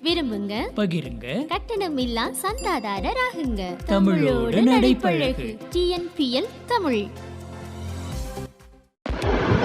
விரும்புங்க, பகிருங்க, கட்டணமில்லா சந்தாதாரராகுங்க. தமிழோடு நடைபழகு. TNPL Tamil.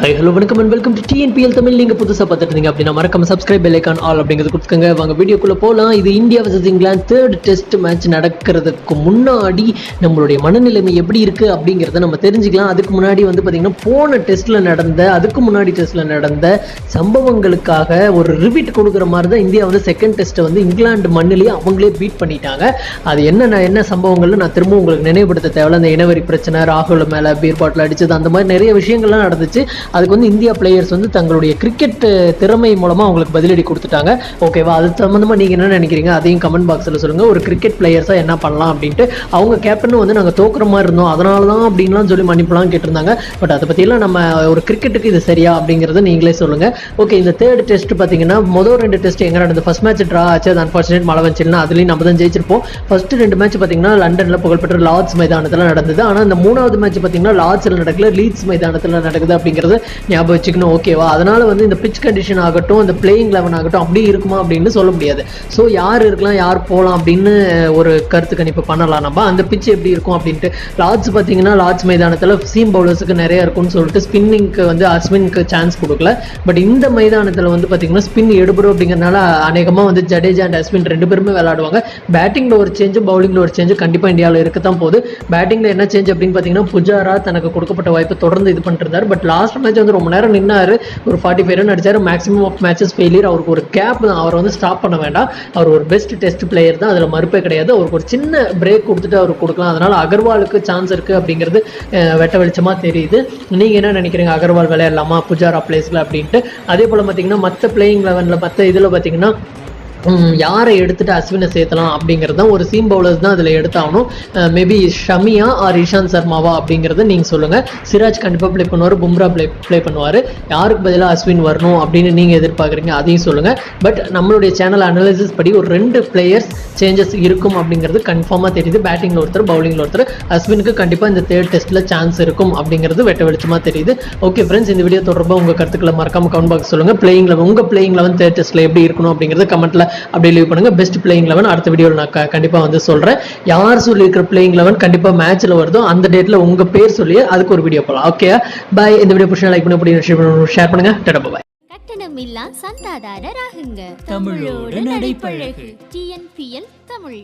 Hi hello வணக்கம் and welcome to TNPL Tamil. நீங்கள் புதுசாக பார்த்துட்டு இருந்தீங்க அப்படின்னா மறக்காம சப்ஸ்கிரைப் பெல் ஐகான் ஆல் அப்படிங்கிறது கொடுத்துக்கோங்க. வாங்க வீடியோக்குள்ளே போகலாம். இது India vs England third test match நடக்கிறதுக்கு முன்னாடி நம்மளுடைய மனநிலைமை எப்படி இருக்குது அப்படிங்கிறத நம்ம தெரிஞ்சுக்கலாம். அதுக்கு முன்னாடி வந்து பார்த்திங்கன்னா போன டெஸ்ட்டில் நடந்த அதுக்கு முன்னாடி டெஸ்ட்டில் நடந்த சம்பவங்களுக்காக ஒரு ரிப்பீட் கொடுக்குற மாதிரி தான் இந்தியா வந்து செகண்ட் டெஸ்ட்டை வந்து இங்கிலாந்து மண்ணிலேயே அவங்களே பீட் பண்ணிட்டாங்க. அது என்ன சம்பவங்கள்னு நான் திரும்ப உங்களுக்கு நினைவுபடுத்த தேவையில்ல. அந்த இனவரி பிரச்சனை, ராகுல் மேலே பீர் பாட்டில் அடிச்சது, அந்த மாதிரி நிறைய விஷயங்கள்லாம் நடந்துச்சு. அதுக்கு வந்து இந்தியா பிளேயர்ஸ் வந்து தங்களுடைய கிரிக்கெட் திறமை மூலமாக அவங்களுக்கு பதிலடி கொடுத்துட்டாங்க. ஓகேவா? அது சம்மந்தமாக நீங்கள் என்ன நினைக்கிறீங்க அதையும் கமெண்ட் பாக்ஸில் சொல்லுங்கள். ஒரு கிரிக்கெட் பிளேயர்ஸாக என்ன பண்ணலாம் அப்படின்ட்டு. அவங்க கேப்டனும் வந்து நாங்கள் தோக்குற மாதிரி இருந்தோம், அதனால தான் அப்படின்லாம் சொல்லி மன்னிப்புலாம் கேட்டிருந்தாங்க. பட் அதை பற்றியெல்லாம் நம்ம ஒரு கிரிக்கெட்டுக்கு இது சரியா அப்படிங்கிறத நீங்களே சொல்லுங்கள். ஓகே, இந்த தேர்ட் டெஸ்ட் பார்த்தீங்கன்னா முதல் 2 டெஸ்ட் எங்கே நடந்தது? ஃபர்ஸ்ட் மேட்ச் ட்ரா ஆச்சு, அது அன்ஃபார்ச்சுனேட் மழை வந்துச்சுன்னா அதுலேயும் நம்ம தான் ஜெயிச்சிருப்போம். ஃபர்ஸ்ட் 2 மேட்ச் பார்த்தீங்கன்னா லண்டனில் புகழ்பெற்ற லார்ட்ஸ் மைதானத்தில் நடந்தது. ஆனால் இந்த 3வது மேட்ச் பார்த்தீங்கன்னா லார்ட்ஸில் நடக்கல, லீட்ஸ் மைதானத்தில் நடக்குது அப்படிங்கிறது ஞாபகம் வச்சுக்கணும். ஓகேவா? அதனால வந்து இந்த பிச் கண்டிஷன் ஆகட்டும், இந்த பிளேயிங் 11 ஆகட்டும் அப்படி இருக்குமா அப்படின்னு சொல்ல முடியாது. ஸோ யார் இருக்கலாம், யார் போகலாம் அப்படின்னு ஒரு கருத்து கணிப்பு பண்ணலாம். நம்ம அந்த பிச் எப்படி இருக்கும் அப்படின்ட்டு. லார்ட்ஸ் பார்த்தீங்கன்னா லார்ட்ஸ் மைதானத்தில் சீம் பவுலர்ஸுக்கு நிறைய இருக்கும்னு சொல்லிட்டு ஸ்பின்னிங்க்கு வந்து அஸ்வினுக்கு சான்ஸ் கொடுக்கல. பட் இந்த மைதானத்தில் வந்து பார்த்தீங்கன்னா ஸ்பின் எடுபடும் அப்படிங்கிறதுனால அநேகமாக வந்து ஜடேஜா அண்ட் அஸ்வின் 2 பேருமே விளையாடுவாங்க. பேட்டிங்கில் ஒரு சேஞ்சு, பவுலிங்கில் ஒரு சேஞ்சு கண்டிப்பாக இந்தியாவில் இருக்க தான் போகுது. பேட்டிங்கில் என்ன சேஞ்ச் அப்படின்னு பார்த்தீங்கன்னா புஜாரா தனக்கு கொடுக்கப்பட்ட வாய்ப்பை தொடர்ந்து இது பண்ணிருந்தார். பட் லாஸ்ட் மேட்ச் வந்து ரொம்ப நேரம் நின்னாரு, ஒரு 45 ரன் அடிச்சாரு. Maximum of matches failure. அவருக்கு ஒரு கேப் தான், அவர் வந்து ஸ்டாப் பண்ண வேண்டாம். அவர் ஒரு பெஸ்ட் டெஸ்ட் பிளேயர் தான், அதில் மறுப்பே கிடையாது. அவருக்கு ஒரு சின்ன பிரேக் கொடுத்துட்டு அவருக்கு கொடுக்கலாம். அதனால அகர்வாலுக்கு சான்ஸ் இருக்கு அப்படிங்கிறது வெட்ட வெளிச்சமா தெரியுது. நீங்க என்ன நினைக்கிறீங்க? அகர்வால் விளையாடலாமா புஜாரா பிளேஸ்ல அப்படின்ட்டு. அதே போல பார்த்தீங்கன்னா மற்ற பிளேயிங் 11ல மற்ற இதில் பார்த்தீங்கன்னா யாரை எடுத்துட்டு அஸ்வினை சேர்த்தலாம் அப்படிங்கிறது தான். ஒரு சீம் பவுலர்ஸ் தான் அதில் எடுத்தாகணும். மேபி ஷமியா ஆர் இஷாந்த் சர்மாவா அப்படிங்கிறத நீங்கள் சொல்லுங்கள். சிராஜ் கண்டிப்பாக ப்ளே பண்ணுவார், பும்ரா ப்ளே பண்ணுவார். யாருக்கு பதிலாக அஸ்வின் வரணும் அப்படின்னு நீங்கள் எதிர்பார்க்குறீங்க அதையும் சொல்லுங்கள். பட் நம்மளுடைய சேனல் அனலைசிஸ் படி ஒரு 2 பிளேயர்ஸ் சேஞ்சஸ் இருக்கும் அப்படிங்கிறது கன்ஃபார்மாக தெரியுது. பேட்டிங்கில் ஒருத்தர், பவுலிங்கில் ஒருத்தர். அஸ்வினுக்கு கண்டிப்பாக இந்த தேர்ட் டெஸ்ட்டில் சான்ஸ் இருக்கும் அப்படிங்கிறது வெட்ட வெளிச்சமாக தெரியுது. ஓகே ஃப்ரெண்ட்ஸ், இந்த வீடியோ தொடர்பாக உங்கள் கருத்துக்களை மறக்காம கமெண்ட் பாக்ஸ் சொல்லுங்கள். உங்கள் பிளேயிங் 11 தேர்ட் டெஸ்ட்டில் எப்படி இருக்கணும் அப்படிங்கிறது கமெண்ட்டில் அப்படியே லீவ் பண்ணுங்க. பெஸ்ட் பிளேயிங் 11 அடுத்த வீடியோவில் நான் கண்டிப்பாக வந்து சொல்கிறேன். யார் சொல்லியிருக்கிற பிளேயிங் 11 கண்டிப்பாக மேட்ச்சில் வருதோ அந்த டேட்டில் உங்கள் பேர் சொல்லி அதுக்கு ஒரு வீடியோ போகலாம். Okay bye. இந்த வீடியோ பிடிச்சா லைக் பண்ணி ஷேர் பண்ணுங்க. டடா பாய். கட்டணமில்லா சந்தாதாரராகுங்க. தமிழோடு நடைபழகு. TNPL தமிழ்.